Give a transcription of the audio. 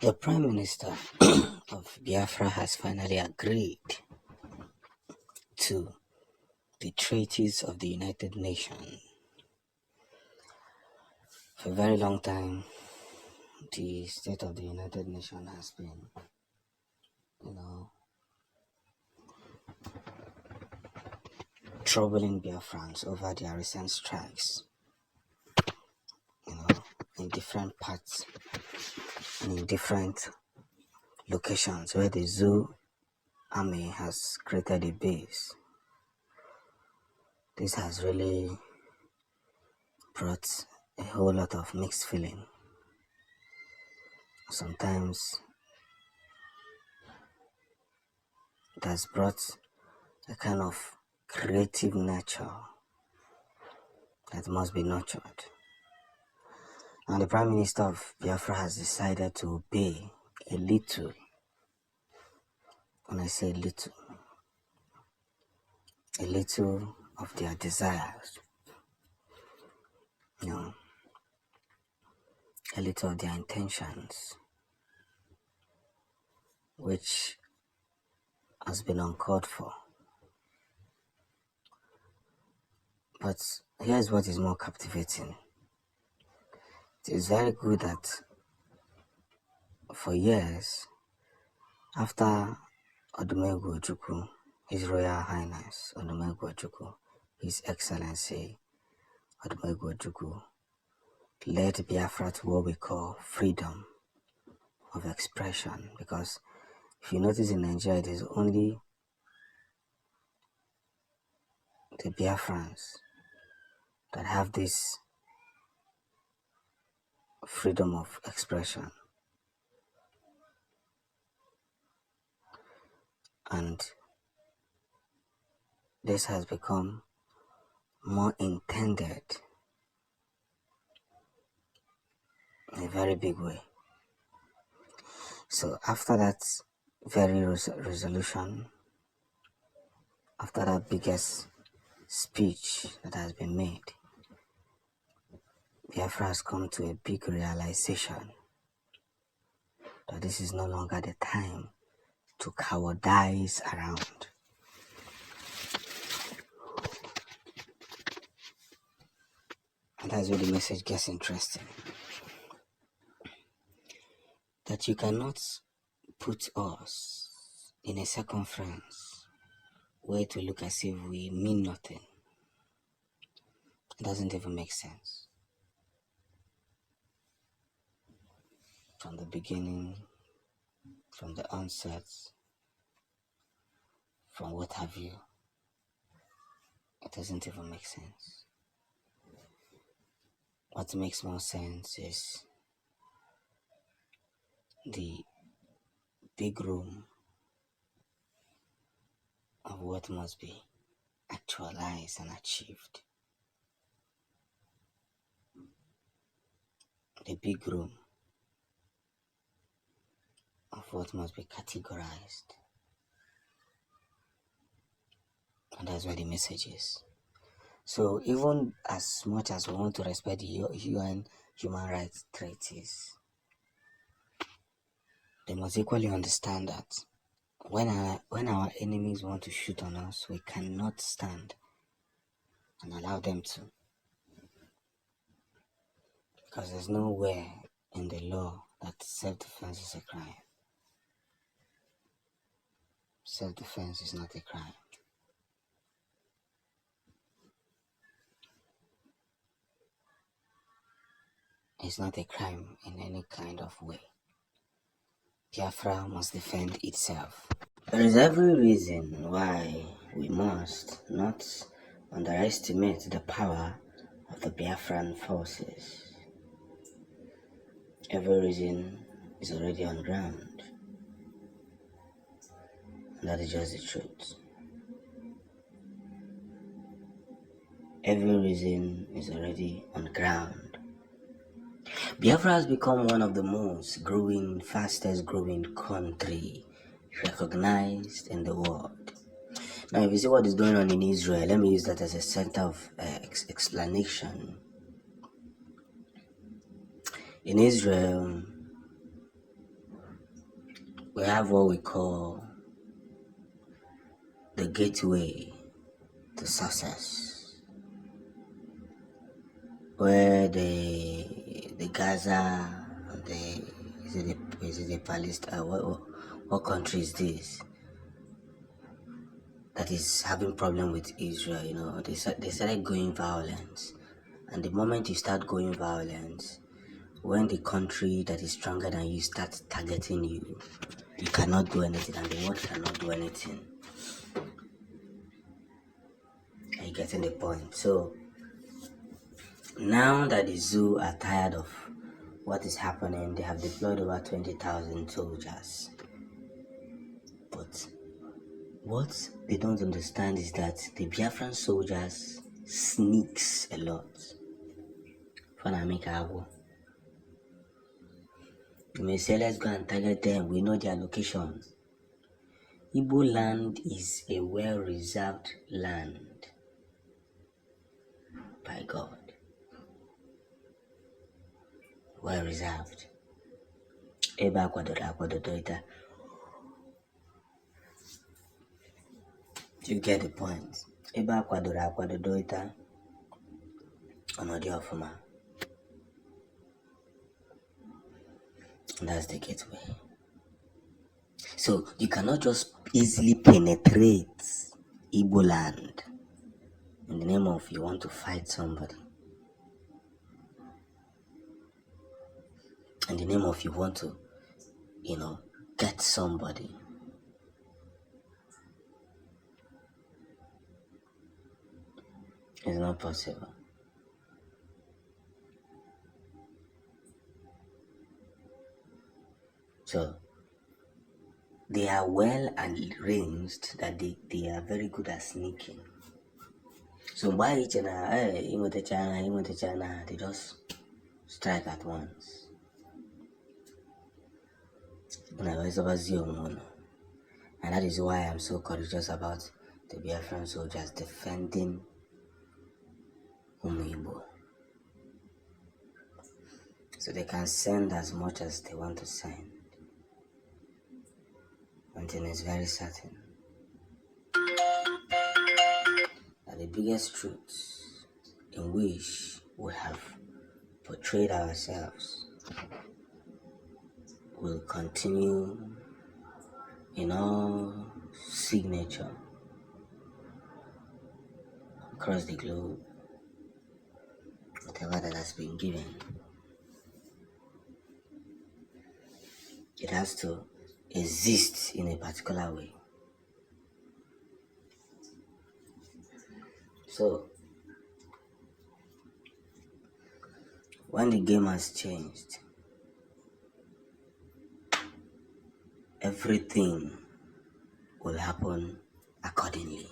The Prime Minister of Biafra has finally agreed to the Treaties of the United Nations. For a very long time, the state of the United Nations has been, troubling Biafrans over their recent strikes, in different parts and in different locations where the zoo army has created a base. This has really brought a whole lot of mixed feeling. Sometimes it has brought a kind of creative nature that must be nurtured. Now the Prime Minister of Biafra has decided to obey a little. When I say little of their desires, a little of their intentions, which has been uncalled for. But here's what is more captivating. It is very good that for years, after Odumegwu Ojukwu, His Royal Highness Odumegwu Ojukwu, His Excellency Odumegwu Ojukwu, led Biafra to what we call freedom of expression. Because if you notice in Nigeria, it is only the Biafrans that have this freedom of expression. And this has become more intended in a very big way. So after that very resolution, after that biggest speech that has been made, Biafra has come to a big realization that this is no longer the time to cowardice around. And that's where the message gets interesting. That you cannot put us in a circumference where to look as if we mean nothing. It doesn't even make sense. From the beginning, from the onset, from what have you, it doesn't even make sense. What makes more sense is the big room of what must be actualized and achieved. The big room of what must be categorized. And that's where the message is. So even as much as we want to respect the UN human rights treaties, they must equally understand that when our enemies want to shoot on us, we cannot stand and allow them to. Because there's nowhere in the law that self-defense is a crime. Self-defense is not a crime. It's not a crime in any kind of way. Biafra must defend itself. There is every reason why we must not underestimate the power of the Biafran forces. Every reason is already on ground. And that is just the truth. Every reason is already on ground. Biafra has become one of the fastest growing country recognized in the world. Now, if you see what is going on in Israel, let me use that as a center of explanation. In Israel, we have what we call the gateway to success, where the Gaza, the is it the Palestine? What country is this that is having problem with Israel? They started going violent, and the moment you start going violent, when the country that is stronger than you starts targeting you, you cannot do anything, and the world cannot do anything. Are you getting the point? So now that the zoo are tired of what is happening, they have deployed over 20,000 soldiers. But what they don't understand is that the Biafran soldiers sneaks a lot. You may say, let's go and target them. We know their location. Igbo land is a well-reserved land by God. Well-reserved. Ebe akwadodo ita. You get the point. Ebe akwadodo ita. Onodi ofuma. And that's the gateway. So you cannot just easily penetrate Igbo land in the name of you want to fight somebody. In the name of you want to, get somebody. It's not possible. So they are well arranged that they are very good at sneaking. So why each and China, they just strike at once. And that is why I'm so courageous about the Biafran soldiers defending Umuibo. So they can send as much as they want to send. Until it's very certain that the biggest truths in which we have portrayed ourselves will continue in all signature across the globe, whatever that has been given. It has to exist in a particular way. So, when the game has changed, everything will happen accordingly.